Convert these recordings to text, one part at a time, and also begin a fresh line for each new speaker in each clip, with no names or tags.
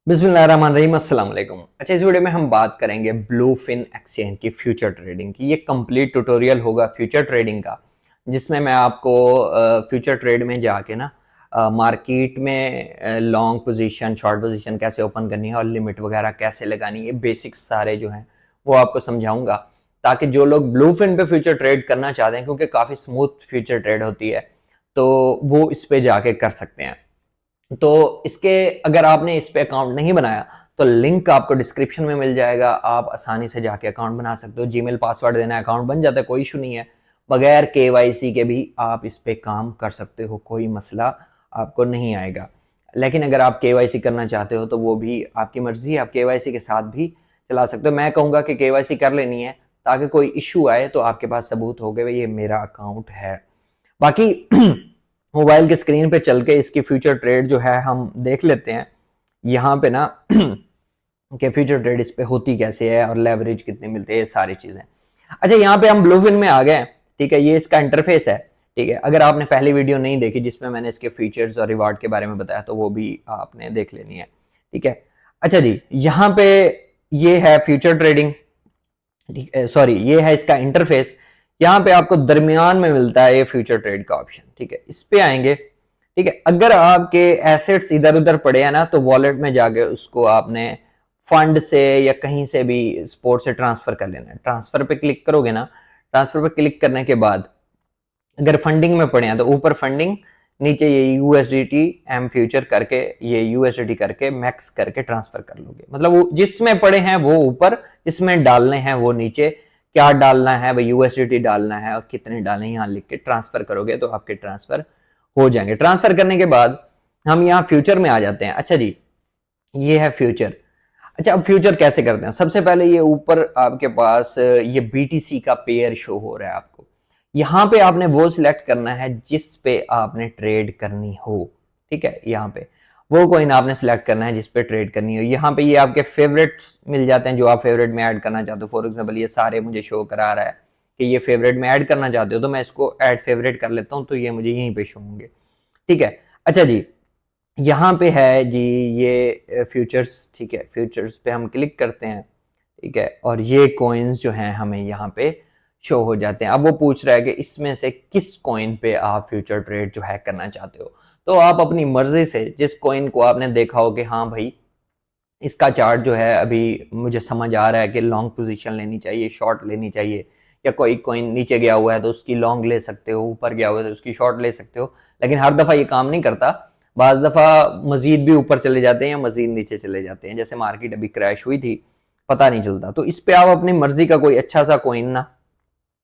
बिस्मिल्लाहिर्रहमानिर्रहीम अस्सलाम वालेकुम। अच्छा, इस वीडियो में हम बात करेंगे ब्लूफिन एक्सचेंज की फ्यूचर ट्रेडिंग की। ये कंप्लीट ट्यूटोरियल होगा फ्यूचर ट्रेडिंग का, जिसमें मैं आपको फ्यूचर ट्रेड में जाके ना मार्केट में लॉन्ग पोजीशन, शॉर्ट पोजीशन कैसे ओपन करनी है और लिमिट वगैरह कैसे लगानी है, बेसिक्स सारे जो हैं वो आपको समझाऊंगा, ताकि जो लोग ब्लूफिन पे फ्यूचर ट्रेड करना चाहते हैं, क्योंकि काफ़ी स्मूथ फ्यूचर ट्रेड होती है, तो वो इस पे जाके कर सकते हैं। तो इसके अगर आपने इस पे अकाउंट नहीं बनाया तो लिंक आपको डिस्क्रिप्शन में मिल जाएगा, आप आसानी से जाके अकाउंट बना सकते हो। जीमेल पासवर्ड देना है, अकाउंट बन जाता है, कोई इशू नहीं है। बगैर केवाईसी के भी आप इस पे काम कर सकते हो, कोई मसला आपको नहीं आएगा। लेकिन अगर आप केवाईसी करना चाहते हो तो वो भी आपकी मर्जी है, आप केवाईसी के साथ भी चला सकते हो। मैं कहूँगा कि केवाईसी कर लेनी है, ताकि कोई इशू आए तो आपके पास सबूत हो गए ये मेरा अकाउंट है। बाकी मोबाइल की स्क्रीन पे चल के इसकी फ्यूचर ट्रेड जो है हम देख लेते हैं यहाँ पे ना कि फ्यूचर ट्रेड इस पे होती कैसे है और लेवरेज कितने मिलते हैं, ये सारी चीजें। अच्छा, यहाँ पे हम ब्लूफिन में आ गए। ठीक है, ये इसका इंटरफेस है। ठीक है, अगर आपने पहली वीडियो नहीं देखी जिसमें मैंने इसके फीचर्स और रिवार्ड के बारे में बताया, तो वो भी आपने देख लेनी है। ठीक है। अच्छा जी, यहाँ पे ये है फ्यूचर ट्रेडिंग। ठीक है, सॉरी, ये है इसका इंटरफेस। यहाँ पे आपको दरमियान में मिलता है ये फ्यूचर ट्रेड का ऑप्शन। ठीक है, इस पे आएंगे। ठीक है, अगर आपके एसेट्स इधर उधर पड़े हैं ना, तो वॉलेट में जाके उसको आपने फंड से या कहीं से भी स्पोर्ट से ट्रांसफर कर लेना है। ट्रांसफर पे क्लिक करोगे ना, ट्रांसफर पे क्लिक करने के बाद अगर फंडिंग में पड़े हैं तो ऊपर फंडिंग, नीचे ये यूएसडीटी एम फ्यूचर करके, ये यूएसडीटी करके मैक्स करके ट्रांसफर कर लोगे। मतलब वो जिसमें पड़े हैं वो ऊपर, जिसमें डालने हैं वो नीचे। क्या डालना है भाई, यूएसडीटी डालना है और कितने डालने हैं यहाँ लिख के ट्रांसफर करोगे तो आपके ट्रांसफर हो जाएंगे। ट्रांसफर करने के बाद हम यहाँ फ्यूचर में आ जाते हैं। अच्छा जी, ये है फ्यूचर। अच्छा, अब फ्यूचर कैसे करते हैं? सबसे पहले ये ऊपर आपके पास ये बीटीसी का पेयर शो हो रहा है आपको। यहाँ पे आपने वो सिलेक्ट करना है जिस पे आपने ट्रेड करनी हो। ठीक है, यहाँ पे वो कॉइन आपने सिलेक्ट करना है जिस पे ट्रेड करनी हो। यहाँ पे ये आपके फेवरेट्स मिल जाते हैं जो आप फेवरेट में ऐड करना चाहते हो। फॉर एग्जाम्पल ये सारे मुझे शो करा रहा है कि ये फेवरेट में ऐड करना चाहते हो, तो मैं इसको ऐड फेवरेट कर लेता हूँ, तो ये मुझे यहीं पे शो होंगे। ठीक है। अच्छा जी, यहाँ पे है जी ये फ्यूचर्स। ठीक है, फ्यूचर्स पे हम क्लिक करते हैं। ठीक है, और ये कॉइन्स जो हैं हमें यहाँ पे शो हो जाते हैं। अब वो पूछ रहा है कि इसमें से किस कॉइन पे आप फ्यूचर ट्रेड जो है करना चाहते हो। तो आप अपनी मर्जी से जिस कॉइन को आपने देखा हो कि हाँ भाई इसका चार्ट जो है अभी मुझे समझ आ रहा है कि लॉन्ग पोजीशन लेनी चाहिए, शॉर्ट लेनी चाहिए, या कोई कॉइन नीचे गया हुआ है तो उसकी लॉन्ग ले सकते हो, ऊपर गया हुआ है तो उसकी शॉर्ट ले सकते हो। लेकिन हर दफा ये काम नहीं करता, बाज दफा मजीद भी ऊपर चले जाते हैं या मजीद नीचे चले जाते हैं। जैसे मार्केट अभी क्रैश हुई थी, पता नहीं चलता। तो इस पे आप अपनी मर्जी का कोई अच्छा सा कॉइन ना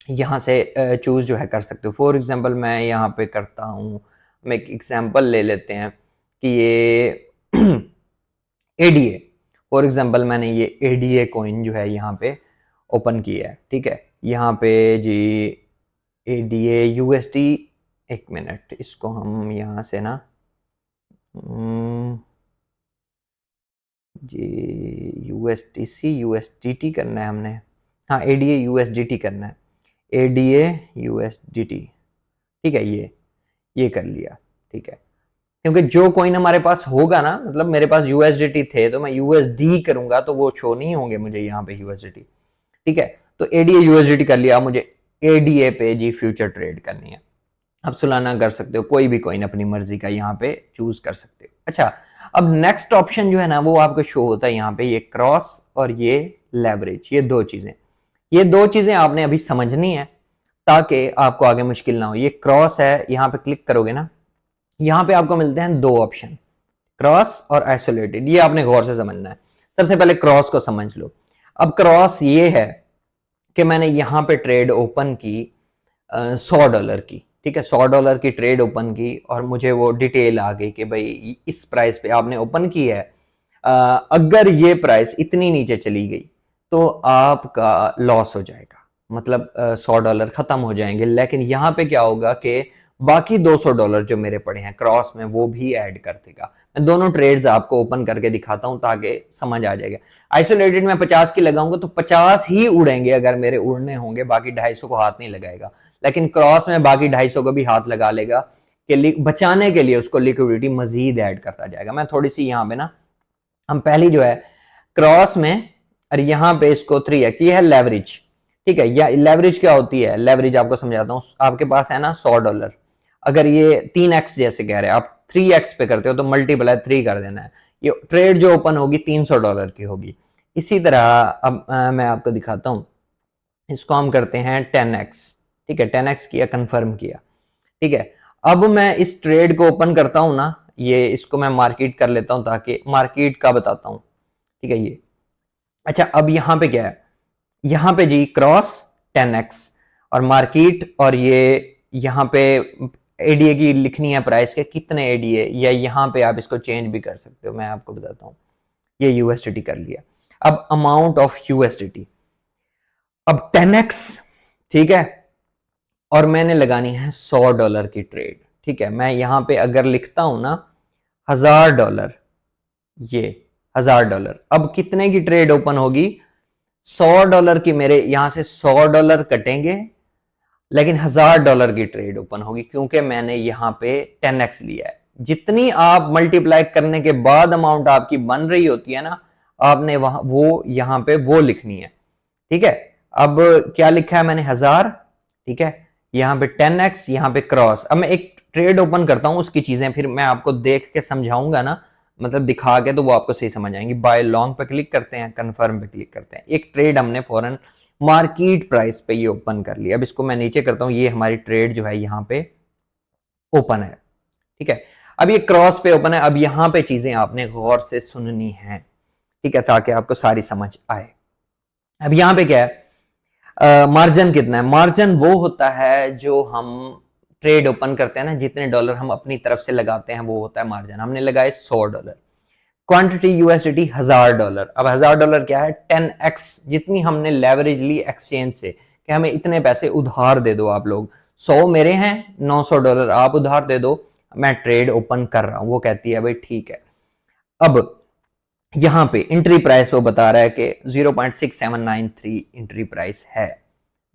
यहाँ से चूज जो है कर सकते हो। फॉर एग्जाम्पल मैं यहाँ पे करता हूँ, मैं एक एग्जाम्पल ले लेते हैं कि ये एडीए, फॉर एग्जाम्पल मैंने ये एडीए कॉइन जो है यहाँ पे ओपन किया है। ठीक है, यहाँ पे जी एडीए यूएसडी, एक मिनट, इसको हम यहाँ से ना जी यूएसटीसी यूएसडीटी करना है हमने। हाँ, एडीए यूएसडीटी करना है, एडीए यूएसडीटी। ठीक है, ये कर लिया। ठीक है, क्योंकि जो कॉइन हमारे पास होगा ना, मतलब मेरे पास यूएसडीटी थे तो मैं यूएसडी करूंगा तो वो शो नहीं होंगे मुझे यहाँ पे यूएसडीटी। ठीक है, तो एडीए यूएसडीटी कर लिया। मुझे एडीए पे जी फ्यूचर ट्रेड करनी है। आप सुलाना कर सकते हो, कोई भी कॉइन अपनी मर्जी का यहाँ पे चूज कर सकते हो। अच्छा, अब नेक्स्ट ऑप्शन जो है ना वो आपको शो होता है यहाँ पे, ये क्रॉस और ये लेवरेज। ये दो चीजें आपने अभी समझनी है ताकि आपको आगे मुश्किल ना हो। ये क्रॉस है, यहाँ पे क्लिक करोगे ना, यहाँ पे आपको मिलते हैं दो ऑप्शन, क्रॉस और आइसोलेटेड। ये आपने गौर से समझना है। सबसे पहले क्रॉस को समझ लो। अब क्रॉस ये है कि मैंने यहाँ पे ट्रेड ओपन की $100 की। ठीक है, $100 की ट्रेड ओपन की और मुझे वो डिटेल आ गई कि भाई इस प्राइस पे आपने ओपन की है, अगर ये प्राइस इतनी नीचे चली गई तो आपका लॉस हो जाएगा, मतलब $100 खत्म हो जाएंगे। लेकिन यहाँ पे क्या होगा कि बाकी $200 जो मेरे पड़े हैं क्रॉस में वो भी ऐड कर देगा। मैं दोनों ट्रेड्स आपको ओपन करके दिखाता हूं ताकि समझ आ जाएगा। आइसोलेटेड में 50 की लगाऊंगा तो 50 ही उड़ेंगे अगर मेरे उड़ने होंगे, बाकी 250 को हाथ नहीं लगाएगा। लेकिन क्रॉस में बाकी 250 को भी हाथ लगा लेगा कि बचाने के लिए उसको लिक्विडिटी मजीद ऐड करता जाएगा। मैं थोड़ी सी यहाँ पे ना हम पहली जो है क्रॉस में, और यहाँ पे इसको 3x, ये है लेवरेज, ठीक है। या लेवरेज क्या होती है, लेवरेज आपको समझाता हूँ। आपके पास है ना $100, अगर ये 3x जैसे कह रहे हैं, आप 3x पे करते हो तो मल्टीप्लाई 3 कर देना है, ये ट्रेड जो ओपन होगी $300 की होगी। इसी तरह अब मैं आपको दिखाता हूँ, इसको हम करते हैं 10x, ठीक है, 10x किया, कंफर्म किया, ठीक है। अब मैं इस ट्रेड को ओपन करता हूं ना, ये इसको मैं मार्केट कर लेता हूं ताकि मार्केट का बताता हूं, ठीक है ये। अच्छा, अब यहां पे क्या है, यहां पे जी क्रॉस 10x और मार्केट, और ये यहां पे एडीए की लिखनी है, प्राइस के कितने एडीए, या यहां पे आप इसको चेंज भी कर सकते हो, मैं आपको बताता हूं। ये यूएसडीटी कर लिया। अब अमाउंट ऑफ यूएसडीटी, अब 10x, ठीक है, और मैंने लगानी है $100 की ट्रेड, ठीक है। मैं यहां पे अगर लिखता हूं ना $1000, ये $1000, अब कितने की ट्रेड ओपन होगी, $100 की, मेरे यहां से $100 कटेंगे, लेकिन $1000 की ट्रेड ओपन होगी, क्योंकि मैंने यहां पे 10x लिया है। जितनी आप मल्टीप्लाई करने के बाद अमाउंट आपकी बन रही होती है ना, आपने वहां वो यहां पे वो लिखनी है, ठीक है। अब क्या लिखा है मैंने, 1000, ठीक है, यहां पे 10x, यहां पे क्रॉस। अब मैं एक ट्रेड ओपन करता हूं, उसकी चीजें फिर मैं आपको देख के समझाऊंगा ना, मतलब दिखा के, तो वो आपको सही समझ आएंगी। बाय लॉन्ग पे क्लिक करते हैं, कंफर्म पे क्लिक करते हैं, एक ट्रेड हमने फौरन मार्केट प्राइस पे ये ओपन कर लिया। अब इसको मैं नीचे करता हूं, ये हमारी ट्रेड जो है यहाँ पे ओपन है, ठीक है। अब ये क्रॉस पे ओपन है। अब यहां पे चीजें आपने गौर से सुननी है, ठीक है, ताकि आपको सारी समझ आए। अब यहां पे क्या है, मार्जिन कितना है, मार्जिन वो होता है जो हम ट्रेड ओपन करते हैं ना, जितने डॉलर हम अपनी तरफ से लगाते हैं वो होता है मार्जिन। हमने लगाए $100, क्वांटिटी यूएसडीटी $1000। अब $1000 क्या है, 10x, जितनी हमने लेवरेज ली एक्सचेंज से, कि हमें इतने पैसे उधार दे दो आप लोग, 100 मेरे हैं, $900 आप उधार दे दो, मैं ट्रेड ओपन कर रहा हूं। वो कहती है भाई ठीक है। अब यहां पे एंट्री प्राइस वो बता रहा है कि 0.6793 एंट्री प्राइस है।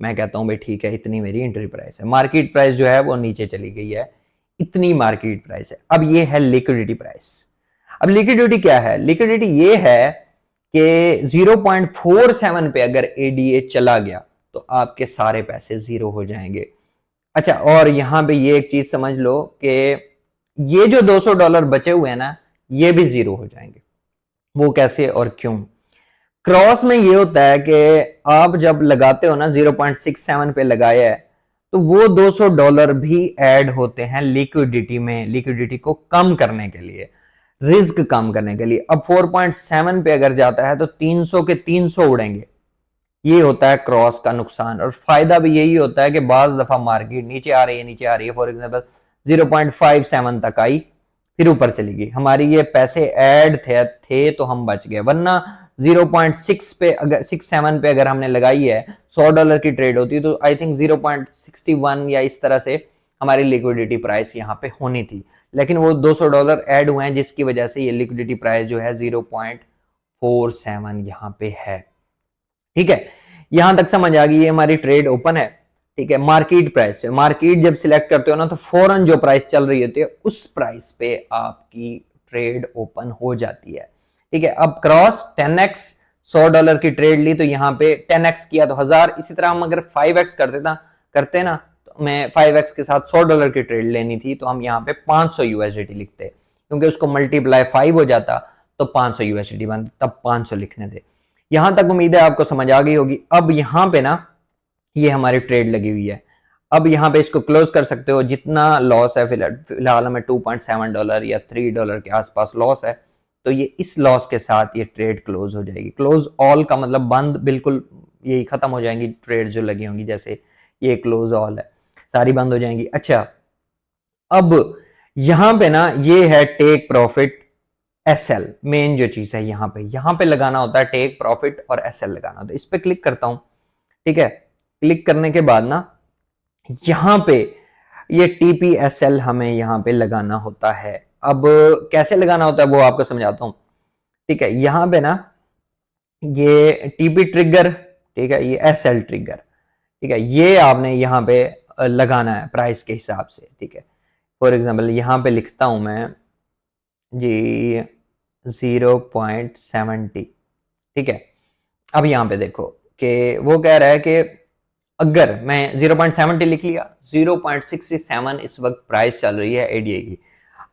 मैं कहता हूं भाई ठीक है, इतनी मेरी एंट्री प्राइस है। मार्केट प्राइस जो है वो नीचे चली गई है, इतनी मार्केट प्राइस है। अब ये है लिक्विडिटी प्राइस। अब लिक्विडिटी क्या है, लिक्विडिटी ये है कि 0.47 पे अगर एडीए चला गया तो आपके सारे पैसे जीरो हो जाएंगे। अच्छा, और यहां पे ये एक चीज समझ लो कि ये जो $200 बचे हुए हैं ना, ये भी जीरो हो जाएंगे। वो कैसे और क्यों, क्रॉस में ये होता है कि आप जब लगाते हो ना, 0.67 पे लगाया है, तो वो $200 भी ऐड होते हैं लिक्विडिटी में, लिक्विडिटी को कम करने के लिए, रिस्क कम करने के लिए। अब 4.7 पे अगर जाता है तो 300 के 300 उड़ेंगे। ये होता है क्रॉस का नुकसान। और फायदा भी यही होता है कि बाज दफा मार्केट नीचे आ रही है, नीचे आ रही है, फॉर एग्जांपल 0.57 तक आई, फिर ऊपर चली गई, हमारी ये पैसे ऐड थे तो हम बच गए। वरना 0.6 पे अगर 67 पे अगर हमने लगाई है, $100 की ट्रेड होती तो आई थिंक 0.61 या इस तरह से हमारी लिक्विडिटी प्राइस यहाँ पे होनी थी। लेकिन वो $200 ऐड हुए हैं, जिसकी वजह से ये लिक्विडिटी प्राइस जो है 0.47 यहाँ पे है, ठीक है। यहां तक समझ आ गई, ये हमारी ट्रेड ओपन है, ठीक है। मार्केट प्राइस, मार्केट जब सिलेक्ट करते हो ना, तो फौरन जो प्राइस चल रही होती है उस प्राइस पे आपकी ट्रेड ओपन हो जाती है, ठीक है। अब क्रॉस 10x, $100 की ट्रेड ली तो यहाँ पे 10x किया तो 1000। इसी तरह हम अगर 5x करते ना, तो मैं 5x के साथ $100 की ट्रेड लेनी थी, तो हम यहाँ पे 500 यूएसडीटी लिखते, क्योंकि उसको मल्टीप्लाई 5 हो जाता तो 500 यूएसडीटी बनता, तब 500 लिखने थे। यहां तक उम्मीद है आपको समझ आ गई होगी। अब यहां पे ना ये हमारी ट्रेड लगी हुई है। अब यहां पे इसको क्लोज कर सकते हो, जितना लॉस है, फिलहाल हमें $2.7 या $3 के आसपास लॉस है, तो ये इस लॉस के साथ ये ट्रेड क्लोज हो जाएगी। क्लोज ऑल का मतलब बंद, बिल्कुल यही खत्म हो जाएंगी ट्रेड जो लगी होंगी, जैसे ये क्लोज ऑल है, सारी बंद हो जाएंगी। अच्छा, अब यहां पे ना ये है टेक प्रॉफिट एसएल, मेन जो चीज है यहां पे लगाना होता है टेक प्रॉफिट और एसएल लगाना होता है। इस पे क्लिक करता हूं, ठीक है। क्लिक करने के बाद ना यहां पे ये टीपीएसएल हमें यहां पे लगाना होता है। अब कैसे लगाना होता है वो आपको समझाता हूं, ठीक है। यहां पे ना ये टीपी ट्रिगर, ठीक है, ये एसएल ट्रिगर, ठीक है, ये आपने यहां पे लगाना है प्राइस के हिसाब से, ठीक है। फॉर एग्जाम्पल यहां पे लिखता हूं मैं जी 0.70। ठीक है, अब यहाँ पे देखो कि वो कह रहा है कि अगर मैं 0.70 लिख लिया, 0.67 इस वक्त प्राइस चल रही है एडीए की,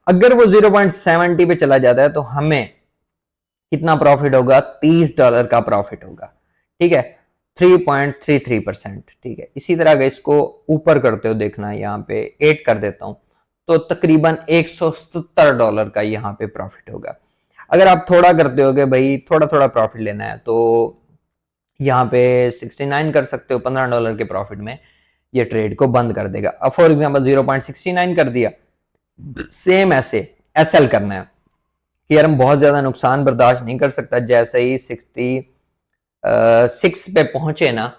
अगर वो 0.70 पे चला जाता है तो हमें कितना प्रॉफिट होगा? $30 का प्रॉफिट होगा। ठीक है, 3.33%। ठीक है, इसी तरह अगर इसको ऊपर करते हो, देखना यहाँ पे 8 कर देता हूं, तो तकरीबन $170 का यहाँ पे प्रॉफिट होगा। अगर आप थोड़ा करते हो कि भाई थोड़ा थोड़ा प्रॉफिट लेना है, तो यहाँ पे 69 कर सकते हो। $15 के प्रॉफिट में ये ट्रेड को बंद कर देगा। अब फॉर एग्जांपल 0.69 कर दिया, सेम ऐसे एसएल करना है कि यार हम बहुत ज्यादा नुकसान बर्दाश्त नहीं कर सकता। जैसे ही 66 पे पहुंचे ना,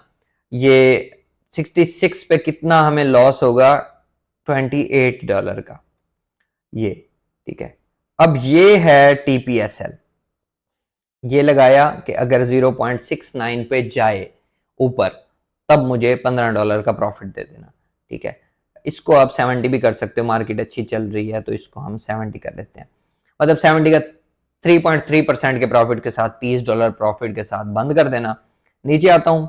ये 66 पे कितना हमें लॉस होगा? $28 का ये। ठीक है, अब ये है टीपीएसएल, ये लगाया कि अगर 0.69 पे जाए ऊपर, तब मुझे $15 का प्रॉफिट दे देना। ठीक है, इसको आप 70 भी कर सकते हो, मार्केट अच्छी चल रही है तो इसको हम 70 कर लेते हैं। मतलब 70 का 3.3% के प्रॉफिट के साथ, $30 प्रॉफिट के साथ बंद कर देना। नीचे आता हूं,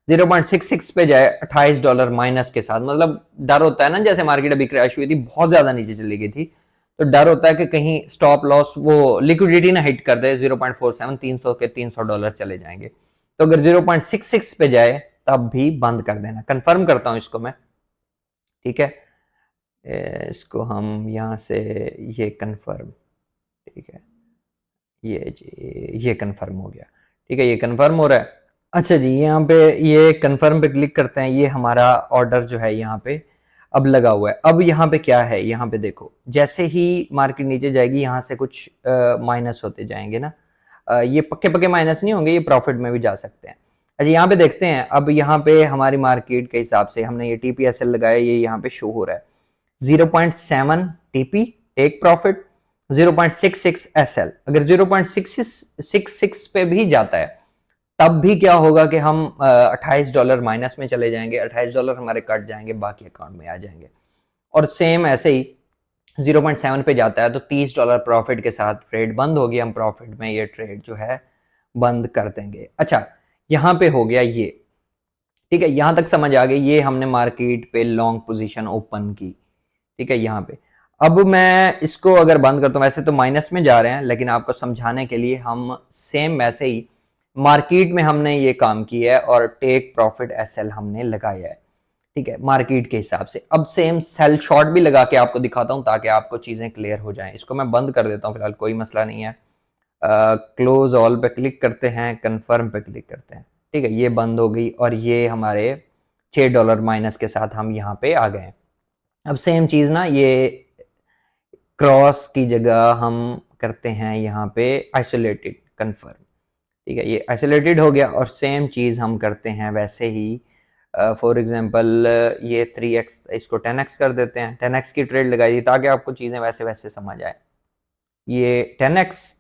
0.66 पे जाए $28 माइनस के साथ, मतलब डर होता है ना, जैसे मार्केट अभी क्रैश हुई थी, बहुत ज्यादा नीचे चली गई थी, तो डर होता है कि कहीं स्टॉप लॉस वो लिक्विडिटी ना हिट कर दे। 0.47, 300 के $300 चले जाएंगे। तो अगर 0.66 पे जाए तब भी बंद कर देना। कंफर्म करता हूं इसको मैं। ठीक है, इसको हम यहां से ये कंफर्म, ठीक है, ये जी ये कंफर्म हो गया। ठीक है, ये कंफर्म हो रहा है। अच्छा जी, यहाँ पे ये कंफर्म पे क्लिक करते हैं, ये हमारा ऑर्डर जो है यहाँ पे अब लगा हुआ है। अब यहाँ पे क्या है, यहाँ पे देखो, जैसे ही मार्केट नीचे जाएगी यहाँ से कुछ माइनस होते जाएंगे ना। ये पक्के पक्के माइनस नहीं होंगे, ये प्रॉफिट में भी जा सकते हैं। अच्छा, यहाँ पे देखते हैं, अब यहाँ पे हमारी मार्केट के हिसाब से हमने ये टीपीएसएल लगाया, ये यहाँ पे शो हो रहा है 0.7 टीपी टेक प्रॉफिट, 0.66 एसएल। अगर 0.66 पे भी जाता है तब भी क्या होगा कि हम $28 माइनस में चले जाएंगे, $28 हमारे कट जाएंगे, बाकी अकाउंट में आ जाएंगे। और सेम ऐसे ही 0.7 पे जाता है तो $30 प्रॉफिट के साथ ट्रेड बंद होगी, हम प्रॉफिट में ये ट्रेड जो है बंद कर देंगे। अच्छा, यहां पे हो गया ये। ठीक है, यहां तक समझ आ गई। ये हमने मार्केट पे लॉन्ग पोजीशन ओपन की। ठीक है, यहाँ पे अब मैं इसको अगर बंद करता हूं, वैसे तो माइनस में जा रहे हैं, लेकिन आपको समझाने के लिए हम सेम वैसे ही मार्केट में हमने ये काम किया है और टेक प्रॉफिट एसएल हमने लगाया है। ठीक है, मार्केट के हिसाब से। अब सेम सेल शॉर्ट भी लगा के आपको दिखाता हूं ताकि आपको चीजें क्लियर हो जाएं। इसको मैं बंद कर देता हूं फिलहाल, कोई मसला नहीं है। क्लोज ऑल पे क्लिक करते हैं, कंफर्म पे क्लिक करते हैं। ठीक है, ये बंद हो गई और ये हमारे $6 माइनस के साथ हम यहाँ पे आ गए। अब सेम चीज ना, ये क्रॉस की जगह हम करते हैं यहाँ पे आइसोलेटेड कंफर्म। ठीक है, ये आइसोलेटेड हो गया और सेम चीज हम करते हैं वैसे ही। फॉर एग्जांपल ये 3x, इसको 10x कर देते हैं। 10x की ट्रेड लगाई थी ताकि आपको चीजें वैसे वैसे समझ आए। ये 10x।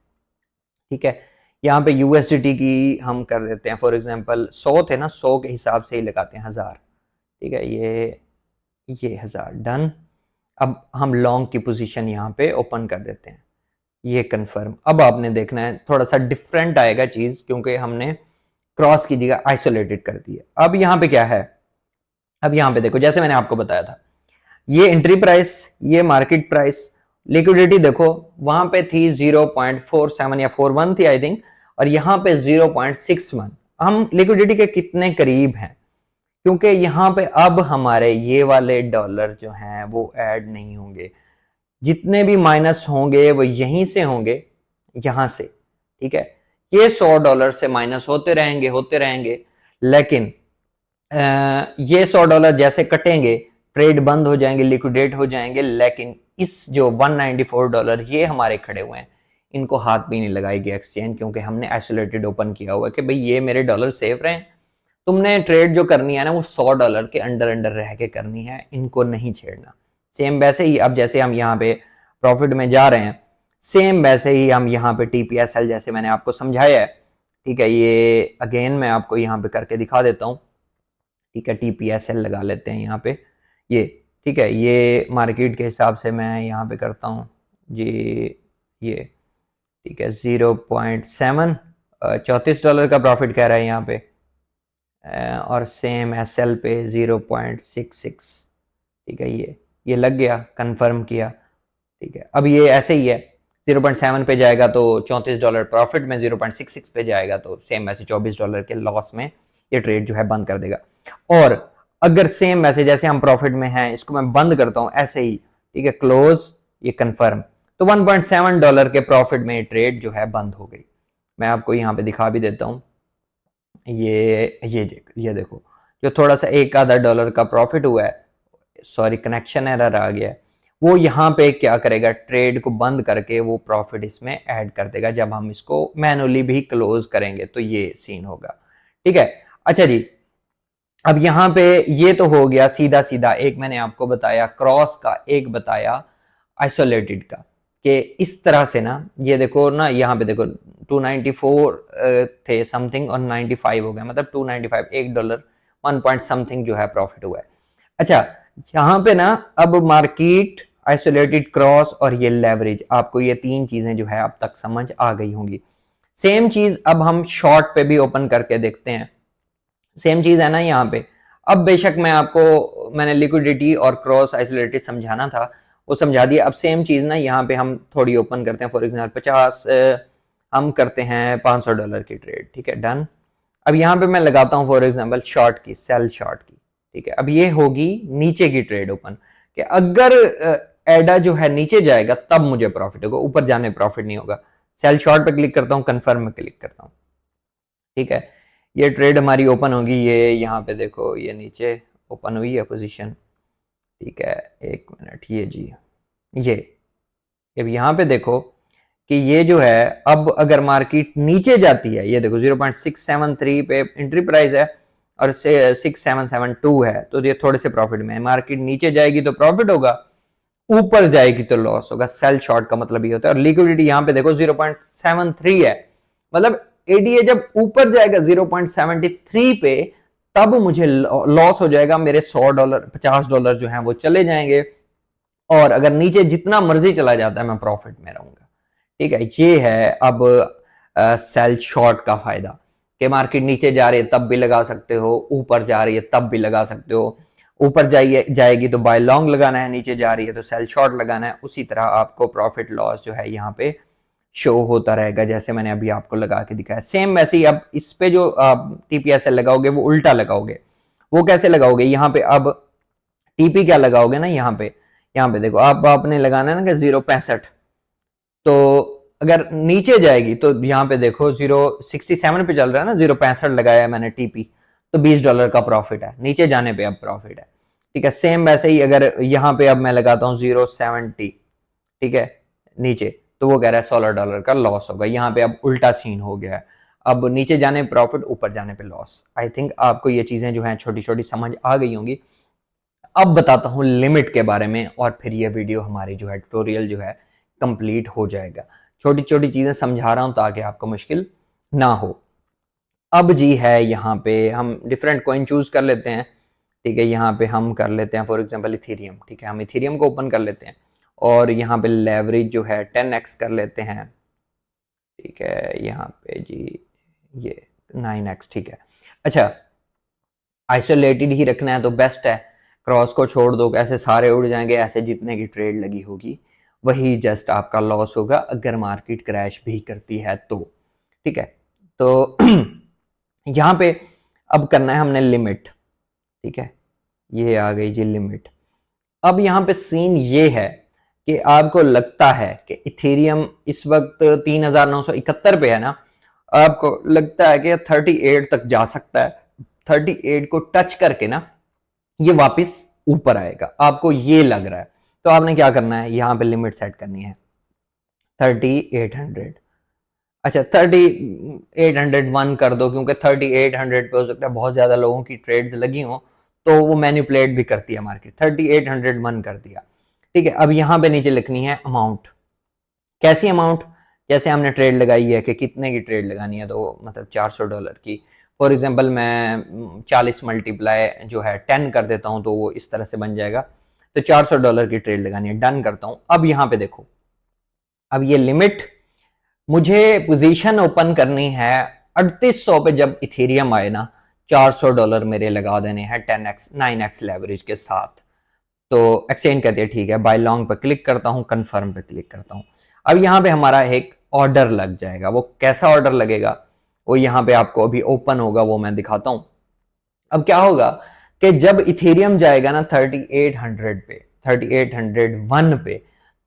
ठीक है, यहाँ पे यूएसडीटी की हम कर देते हैं, फॉर एग्जांपल 100 थे ना, 100 के हिसाब से ही लगाते हैं 1000। ठीक है, ये 1000 डन। अब हम लॉन्ग की पोजीशन यहाँ पे ओपन कर देते हैं, ये कंफर्म। अब आपने देखना है थोड़ा सा डिफरेंट आएगा चीज, क्योंकि हमने क्रॉस की जगह आइसोलेटेड कर दी है। अब यहाँ पे क्या है, अब यहाँ पे देखो, जैसे मैंने आपको बताया था, ये एंट्री प्राइस, ये मार्केट प्राइस, लिक्विडिटी देखो वहां पे थी 0.47 या 41 थी आई थिंक, और यहाँ पे 0.61। हम लिक्विडिटी के कितने करीब हैं, क्योंकि यहाँ पे अब हमारे ये वाले डॉलर जो हैं वो ऐड नहीं होंगे। जितने भी माइनस होंगे वो यहीं से होंगे, यहां से। ठीक है, ये $100 से माइनस होते रहेंगे होते रहेंगे, लेकिन ये $100 जैसे कटेंगे, ट्रेड बंद हो जाएंगे, लिक्विडेट हो जाएंगे, लेकिन इस जो $194 ये हमारे खड़े हुए हैं, इनको हाथ भी नहीं लगाएगी एक्सचेंज, क्योंकि हमने आइसोलेटेड ओपन किया हुआ है कि भाई ये मेरे डॉलर सेफ रहे। तुमने ट्रेड जो करनी है ना वो $100 के अंडर अंडर रह के करनी है, इनको नहीं छेड़ना। सेम वैसे ही अब जैसे हम यहाँ पे प्रॉफिट में जा रहे हैं, सेम वैसे ही हम यहाँ पे टीपीएसएल जैसे मैंने आपको समझाया है। ठीक है, ये अगेन मैं आपको यहाँ पे करके दिखा देता हूँ। ठीक है, टीपीएसएल लगा लेते हैं यहाँ पे ये। ठीक है, ये मार्केट के हिसाब से मैं यहाँ पे करता हूँ जी, ये ठीक है 0.7, $34 का प्रॉफिट कह रहा है यहाँ पे। और सेम एस एल पे 0.66। ठीक है, ये लग गया, कंफर्म किया। ठीक है, अब ये ऐसे ही है, 0.7 पे जाएगा तो $34 प्रॉफिट में, 0.66 पे जाएगा तो सेम ऐसे $24 के लॉस में ये ट्रेड जो है बंद कर देगा। और अगर सेम मैसेज जैसे हम प्रॉफिट में हैं, इसको मैं बंद करता हूं ऐसे ही, ठीक है, क्लोज, ये कंफर्म, तो $1.7 के प्रॉफिट में ये ट्रेड जो है बंद हो गई। मैं आपको यहाँ पे दिखा भी देता हूँ, ये देखो, जो थोड़ा सा एक आधा डॉलर का प्रॉफिट हुआ है, सॉरी कनेक्शन एरर आ गया है, वो यहाँ पे क्या करेगा, ट्रेड को बंद करके वो प्रॉफिट इसमें ऐड कर देगा। जब हम इसको मैनुअली भी क्लोज करेंगे तो ये सीन होगा। ठीक है, अच्छा जी, अब यहाँ पे ये तो हो गया सीधा सीधा, एक मैंने आपको बताया क्रॉस का, एक बताया आइसोलेटेड का, कि इस तरह से ना, ये देखो ना, यहाँ पे देखो 294 थे समथिंग और 95 हो गया, मतलब 295, $1 1 पॉइंट समथिंग जो है प्रॉफिट हुआ है। अच्छा, यहाँ पे ना अब मार्केट, आइसोलेटेड, क्रॉस और ये लेवरेज, आपको ये तीन चीजें जो है अब तक समझ आ गई होंगी। सेम चीज अब हम शॉर्ट पे भी ओपन करके देखते हैं, सेम चीज है ना यहाँ पे। अब बेशक मैंने लिक्विडिटी और क्रॉस आइसोलेटेड समझाना था, वो समझा दिया। अब सेम चीज ना यहाँ पे हम थोड़ी ओपन करते हैं, फॉर एग्जाम्पल 50, हम करते हैं $500 की ट्रेड। ठीक है, डन। अब यहाँ पे मैं लगाता हूँ फॉर एग्जाम्पल शॉर्ट की, सेल शॉर्ट की। ठीक है, अब ये होगी नीचे की ट्रेड ओपन, कि अगर एडा जो है नीचे जाएगा तब मुझे प्रॉफिट होगा, ऊपर जाने प्रॉफिट नहीं होगा। सेल शॉर्ट पे क्लिक करता हूँ, कन्फर्म में क्लिक करता हूँ। ठीक है, ये ट्रेड हमारी ओपन होगी, ये यहाँ पे देखो, ये नीचे ओपन हुई है पोजीशन। ठीक है, एक मिनट, ये जी, ये अब यहाँ पे देखो कि ये जो है, अब अगर मार्केट नीचे जाती है, ये देखो 0.673 पे एंट्री प्राइस है और 6772 है, तो ये थोड़े से प्रॉफिट में है। मार्केट नीचे जाएगी तो प्रॉफिट होगा, ऊपर जाएगी तो लॉस होगा। सेल शॉर्ट का मतलब ये होता है। और लिक्विडिटी यहाँ पे देखो 0.73 है, मतलब एडीए जब ऊपर जाएगा 0.73 पे, तब मुझे लॉस हो जाएगा, मेरे $100 $50 जो है वो चले जाएंगे। और अगर नीचे जितना मर्जी चला जाता है मैं प्रॉफिट में रहूंगा। ठीक है, ये है अब सेल शॉर्ट का फायदा, कि मार्केट नीचे जा रही है तब भी लगा सकते हो, ऊपर जा रही है तब भी लगा सकते हो। ऊपर जाएगी तो बाय लॉन्ग लगाना है, नीचे जा रही है तो सेल शॉर्ट लगाना है। उसी तरह आपको प्रॉफिट लॉस जो है यहाँ पे शो होता रहेगा, जैसे मैंने अभी आपको लगा के दिखाया। सेम वैसे ही अब इस पे जो आप टीपीएसएल लगाओगे वो उल्टा लगाओगे। वो कैसे लगाओगे, यहाँ पे अब टीपी क्या लगाओगे ना, यहाँ पे देखो, आपने लगाना है ना कि 0.65, तो अगर नीचे जाएगी तो यहाँ पे देखो 0.67 पे चल रहा है ना, 0.65 लगाया है मैंने टीपी, तो $20 का प्रॉफिट है, नीचे जाने पे अब प्रॉफिट है। ठीक है, सेम वैसे ही अगर यहाँ पे अब मैं लगाता हूँ 0.70, ठीक है, नीचे, तो वो कह रहा है $16 का लॉस होगा। यहाँ पे अब उल्टा सीन हो गया है, अब नीचे जाने प्रॉफिट, ऊपर जाने पे लॉस। आई थिंक आपको ये चीजें जो है छोटी छोटी समझ आ गई होंगी। अब बताता हूँ लिमिट के बारे में, और फिर ये वीडियो हमारी जो है ट्यूटोरियल जो है कंप्लीट हो जाएगा। छोटी छोटी चीजें समझा रहा हूँ ताकि आपको मुश्किल ना हो। अब जी है, यहाँ पे हम डिफरेंट कॉइन चूज कर लेते हैं। ठीक है, यहाँ पे हम कर लेते हैं फॉर एग्जांपल इथेरियम। ठीक है, हम इथेरियम को ओपन कर लेते हैं और यहाँ पे लेवरेज जो है 10x कर लेते हैं। ठीक है, यहाँ पे जी ये 9x। ठीक है, अच्छा, आइसोलेटेड ही रखना है तो बेस्ट है, क्रॉस को छोड़ दो, ऐसे सारे उड़ जाएंगे, ऐसे जितने की ट्रेड लगी होगी वही जस्ट आपका लॉस होगा, अगर मार्केट क्रैश भी करती है तो। ठीक है, तो यहाँ पे अब करना है हमने लिमिट। ठीक है, ये आ गई जी लिमिट। अब यहाँ पे सीन ये है कि आपको लगता है कि इथेरियम इस वक्त 3971 पे है ना, आपको लगता है कि 38 तक जा सकता है, 38 को टच करके ना ये वापस ऊपर आएगा, आपको ये लग रहा है। तो आपने क्या करना है, यहाँ पे लिमिट सेट करनी है 3800। अच्छा, 3801 कर दो, क्योंकि 3800 पे हो सकता है बहुत ज्यादा लोगों की ट्रेड्स लगी हो, तो वो मैनिपुलेट भी करती है मार्केट। 3801 कर दिया। ठीक है, अब यहाँ पे नीचे लिखनी है अमाउंट। कैसी अमाउंट, जैसे हमने ट्रेड लगाई है कि कितने की ट्रेड लगानी है, तो मतलब $400 की। फॉर एग्जांपल मैं 40 मल्टीप्लाई जो है 10 कर देता हूं, तो वो इस तरह से बन जाएगा। तो $400 की ट्रेड लगानी है, डन करता हूं। अब यहाँ पे देखो, अब ये लिमिट मुझे पोजीशन ओपन करनी है 3800 पे। जब इथेरियम आए ना, $400 मेरे लगा देने हैं 10x 9x लेवरेज के साथ। तो एक्सचेंज कहते हैं ठीक है, बाय लॉन्ग पे क्लिक करता हूँ, कंफर्म पे क्लिक करता हूँ। अब यहाँ पे हमारा एक ऑर्डर लग जाएगा। वो कैसा ऑर्डर लगेगा वो यहाँ पे आपको अभी ओपन होगा, वो मैं दिखाता हूँ। अब क्या होगा कि जब इथेरियम जाएगा ना 3800 पे, 3801 पे,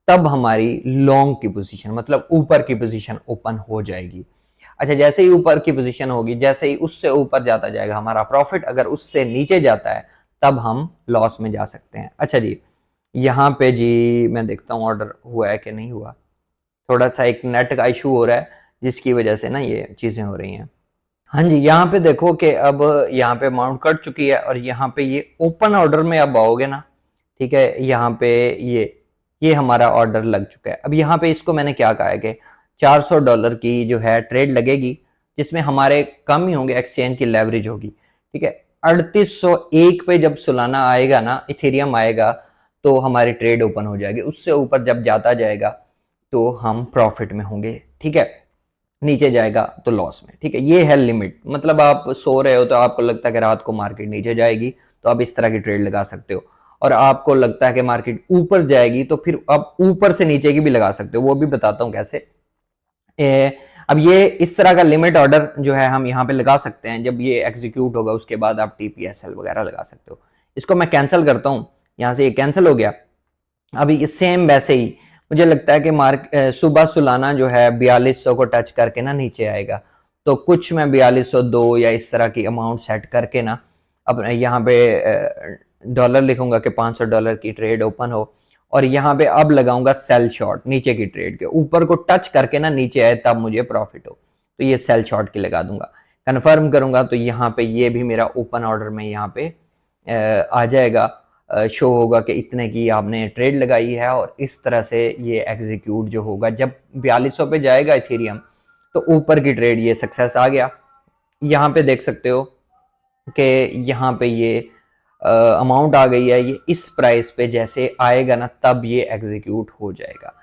तब हमारी लॉन्ग की पोजीशन मतलब ऊपर की पोजीशन ओपन हो जाएगी। अच्छा, जैसे ही ऊपर की पोजीशन होगी, जैसे ही उससे ऊपर जाता जाएगा हमारा प्रॉफिट, अगर उससे नीचे जाता है तब हम लॉस में जा सकते हैं। अच्छा जी, यहाँ पे जी मैं देखता हूँ ऑर्डर हुआ है कि नहीं हुआ। थोड़ा सा एक नेट का इशू हो रहा है जिसकी वजह से ना ये चीजें हो रही हैं। हाँ जी, यहाँ पे देखो कि अब यहाँ पे अमाउंट कट चुकी है और यहाँ पे ये ओपन ऑर्डर में अब आओगे ना, ठीक है, यहाँ पे ये हमारा ऑर्डर लग चुका है। अब यहाँ पे इसको मैंने क्या कहा है कि $400 की जो है ट्रेड लगेगी, जिसमें हमारे कम ही होंगे, एक्सचेंज की लेवरेज होगी, ठीक है। 3801 पे जब सुलाना आएगा ना, इथेरियम आएगा, तो हमारी ट्रेड ओपन हो जाएगी। उससे ऊपर जब जाता जाएगा तो हम प्रॉफिट में होंगे, ठीक है। नीचे जाएगा तो लॉस में, ठीक है। ये है लिमिट। मतलब आप सो रहे हो तो आपको लगता है कि रात को मार्केट नीचे जाएगी, तो आप इस तरह की ट्रेड लगा सकते हो। और आपको लगता है कि मार्केट ऊपर जाएगी तो फिर आप ऊपर से नीचे की भी लगा सकते हो, वो भी बताता हूँ कैसे। अब ये इस तरह का लिमिट ऑर्डर जो है हम यहाँ पे लगा सकते हैं। जब ये एग्जीक्यूट होगा उसके बाद आप TPSL वगैरह लगा सकते हो। इसको मैं कैंसिल करता हूँ, यहाँ से ये कैंसिल हो गया। अभी ये सेम वैसे ही मुझे लगता है कि सुबह सुलाना जो है 4200 को टच करके ना नीचे आएगा, तो कुछ मैं 4202 या इस तरह की अमाउंट सेट करके ना अब यहाँ पे डॉलर लिखूंगा कि $500 की ट्रेड ओपन हो, और यहाँ पे अब लगाऊंगा सेल शॉर्ट नीचे की ट्रेड के। ऊपर को टच करके ना नीचे आए तब मुझे प्रॉफिट हो, तो ये सेल शॉर्ट की लगा दूंगा। कन्फर्म करूंगा तो यहाँ पे ये भी मेरा ओपन ऑर्डर में यहाँ पे आ जाएगा, शो होगा कि इतने की आपने ट्रेड लगाई है। और इस तरह से ये एग्जीक्यूट जो होगा, जब 4200 पे जाएगा इथेरियम तो ऊपर की ट्रेड ये सक्सेस आ गया। यहाँ पे देख सकते हो कि यहाँ पे ये अमाउंट आ गई है। ये इस प्राइस पे जैसे आएगा ना तब ये एग्जीक्यूट हो जाएगा।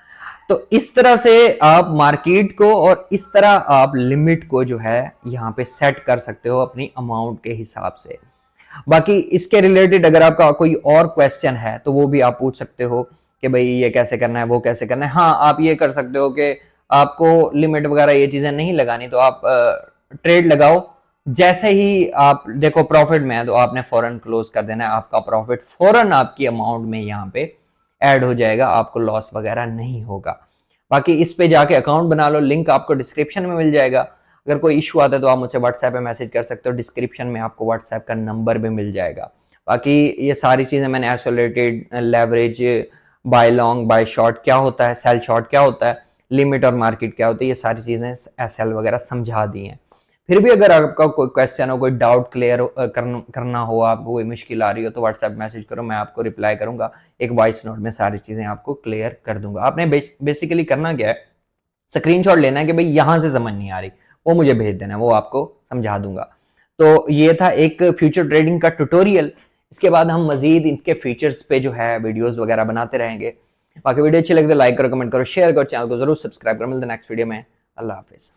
तो इस तरह से आप मार्केट को और इस तरह आप लिमिट को जो है यहाँ पे सेट कर सकते हो अपनी अमाउंट के हिसाब से। बाकी इसके रिलेटेड अगर आपका कोई और क्वेश्चन है तो वो भी आप पूछ सकते हो कि भाई ये कैसे करना है, वो कैसे करना है। हाँ, आप ये कर सकते हो कि आपको लिमिट वगैरह ये चीजें नहीं लगानी तो आप ट्रेड लगाओ। जैसे ही आप देखो प्रॉफिट में है तो आपने फौरन क्लोज कर देना है, आपका प्रॉफिट फौरन आपकी अमाउंट में यहाँ पे ऐड हो जाएगा, आपको लॉस वगैरह नहीं होगा। बाकी इस पे जाके अकाउंट बना लो, लिंक आपको डिस्क्रिप्शन में मिल जाएगा। अगर कोई इशू आता है तो आप मुझसे व्हाट्सएप पे मैसेज कर सकते हो, डिस्क्रिप्शन में आपको व्हाट्सएप का नंबर भी मिल जाएगा। बाकी ये सारी चीज़ें मैंने isolated leverage, buy long buy short क्या होता है, सेल शॉर्ट क्या होता है, लिमिट और मार्केट क्या होती है, ये सारी चीज़ें SL वगैरह समझा दी हैं। फिर भी अगर आपका कोई क्वेश्चन हो, कोई डाउट क्लियर करना हो, आपको कोई मुश्किल आ रही हो तो व्हाट्सएप मैसेज करो, मैं आपको रिप्लाई करूंगा। एक वॉइस नोट में सारी चीज़ें आपको क्लियर कर दूंगा। आपने बेसिकली करना क्या है, स्क्रीनशॉट लेना है कि भाई यहां से समझ नहीं आ रही, वो मुझे भेज देना है, वो आपको समझा दूंगा। तो ये था एक फ्यूचर ट्रेडिंग का ट्यूटोरियल। इसके बाद हम मजीद इनके फीचर्स पे जो है वीडियोस वगैरह बनाते रहेंगे। बाकी वीडियो अच्छी लगे तो लाइक करो, कमेंट करो, शेयर करो, चैनल को जरूर सब्सक्राइब करो। मिलते हैं नेक्स्ट वीडियो में। अल्लाह हाफिज।